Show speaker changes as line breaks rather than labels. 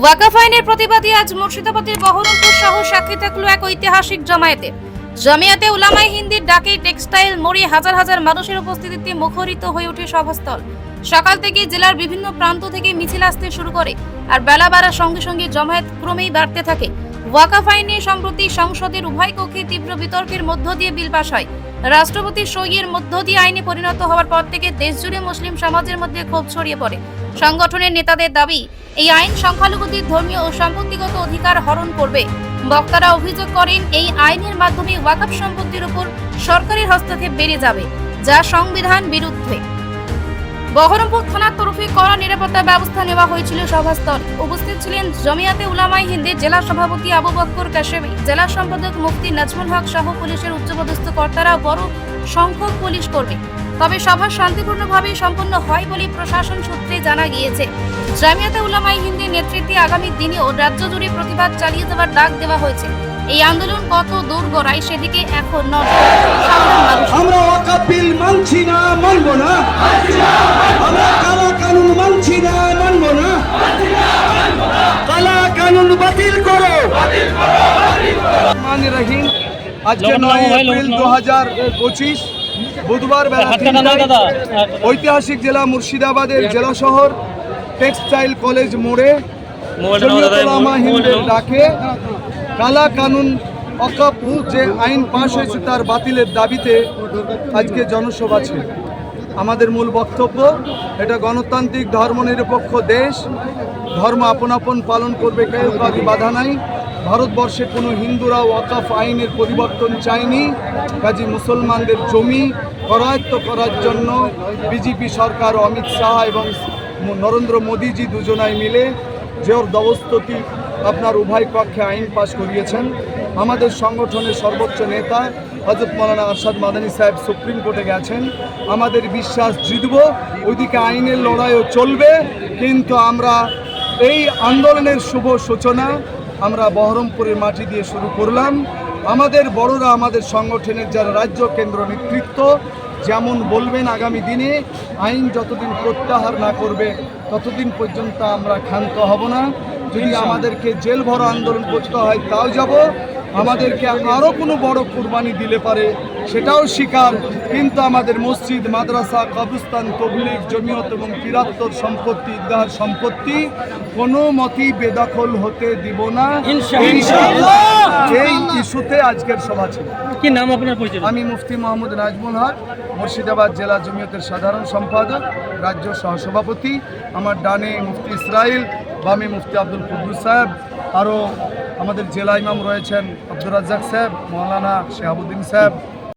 ওয়াকফ আইনের প্রতিবাদে আজ মুর্শিদাবাদের বহরমপুর সহ সাক্ষী থাকলো এক ঐতিহাসিক জামায়াতে উলামায়ে হিন্দের ডাকে টেক্সটাইল মোড়ে হাজার হাজার মানুষের উপস্থিতিতে মুখরিত হয়ে ওঠে সভাস্থল। সকাল থেকে জেলার বিভিন্ন প্রান্ত থেকে মিছিল আসতে শুরু করে, আর বেলা বাড়ার সঙ্গে সঙ্গে জমায়েত ক্রমেই বাড়তে থাকে। ওয়াকফ আইনে সম্প্রতি সংসদের উভয় কক্ষে তীব্র বিতর্কের মধ্য দিয়ে বিল পাস হয়। রাষ্ট্রপতি সইয়ের মধ্য দিয়ে আইনে পরিণত হওয়ার পর থেকে দেশজুড়ে মুসলিম সমাজের মধ্যে ক্ষোভ ছড়িয়ে পড়ে। সংগঠনের নেতাদের দাবি, এই আইন সংখ্যালঘুদের ধর্মীয় ও সম্পত্তিগত অধিকার হরণ করবে। বক্তারা অভিযোগ করেন, এই আইনের মাধ্যমে ওয়াকফ সম্পত্তির উপর সরকারের হস্তক্ষেপ বেড়ে যাবে, যা সংবিধান বিরুদ্ধে। বহরমপুর থানার তরফে কড়া নিরাপত্তা ব্যবস্থা নেওয়া হয়েছিল। সভাস্থল উপস্থিত ছিলেন জমিয়াতে উলামায়ে হিন্দের জেলা সভাপতি আবু বকর কাশেমি, জেলা সম্পাদক মুফতি নাজমুল হক সহ পুলিশের উচ্চপদস্থ কর্তারা, বড় সংখ্যক পুলিশ কর্মী। তবে সভা শান্তিপূর্ণভাবে সম্পন্ন হয় বলে প্রশাসন সূত্রে জানা গিয়েছে। জমিয়াতে উলামায়ে হিন্দের নেতৃত্বে আগামী দিনেও রাজ্য জুড়ে প্রতিবাদ চালিয়ে যাওয়ার ডাক দেওয়া হয়েছে। এই আন্দোলন কত দূর গড়ায় সেদিকে এখন নজর।
আমরা ওয়াকফ বিল মানছি না, মানব না। আমরা কালা কানুন মানছি না, মানব না। কালা কানুন বাতিল করো। রহিম, আজকে 9 এপ্রিল 2025 বুধবার বেলা 3টায় ঐতিহাসিক জেলা মুর্শিদাবাদের জেলা শহর টেক্সটাইল কলেজ মোড়ে জমিয়াতে উলামায়ে হিন্দের ডাকে কালা কানুন ওয়াকফ যে আইন পাশ হয়েছে তার বাতিলের দাবিতে আজকে জনসভা ছিল। আমাদের মূল বক্তব্য, এটা গণতান্ত্রিক ধর্মনিরপেক্ষ দেশ, ধর্ম আপন আপন পালন করবে, কেউ কাউকে বাধা নাই। ভারতবর্ষে কোনো হিন্দুরা ওয়াকফ আইনের পরিবর্তন চায়নি। কাজী মুসলমানদের জমি করায়ত্ত করার জন্য বিজেপি সরকার, অমিত শাহ এবং নরেন্দ্র মোদীজি দুজনাই মিলে জোর জবরদস্তি আপনার উভয় পক্ষে আইন পাশ করিয়েছেন। আমাদের সংগঠনের সর্বোচ্চ নেতা হযরত মাওলানা আরশাদ মাদানী সাহেব সুপ্রিম কোর্টে গেছেন। আমাদের বিশ্বাস জিতব, ওইদিকে আইনের লড়াইও চলবে। কিন্তু আমরা এই আন্দোলনের শুভ সূচনা আমরা বহরমপুরের মাটি দিয়ে শুরু করলাম। আমাদের বড়রা, আমাদের সংগঠনের যারা রাজ্য কেন্দ্র নেতৃত্ব যেমন বলবেন, আগামী দিনে আইন যতদিন প্রত্যাহার না করবে ততদিন পর্যন্ত আমরা ক্ষান্ত হব না। যদি আমাদেরকে জেল ভরা আন্দোলন করতে হয় তাও যাব, আমাদেরকে আরও কোনো বড় কুরবানি দিলে পারে সেটাও স্বীকার। কিন্তু আমাদের মসজিদ, মাদ্রাসা, কবরস্থান, তবলিগ, জমিয়ত এবং কিরাত্তর সম্পত্তি, ঈদগাহ সম্পত্তি কোনো মতেই বেদখল হতে দিব না ইনশাআল্লাহ। এই ইস্যুতে আজকের সভা ছিল।
কি নাম আপনার পরিচয়?
আমি মুফতি মোহাম্মদ নাজমুল হক, মুর্শিদাবাদ জেলা জমিয়তের সাধারণ সম্পাদক, রাজ্য সহসভাপতি। আমার ডানে মুফতি ইসরাইল, বামে মুফতি আব্দুল কুদ্দুস সাহেব, আরও আমাদের জেলা ইমাম রয়েছেন আব্দুর রাজ্জাক সাহেব, মৌলানা শেহাবুদ্দিন সাহেব,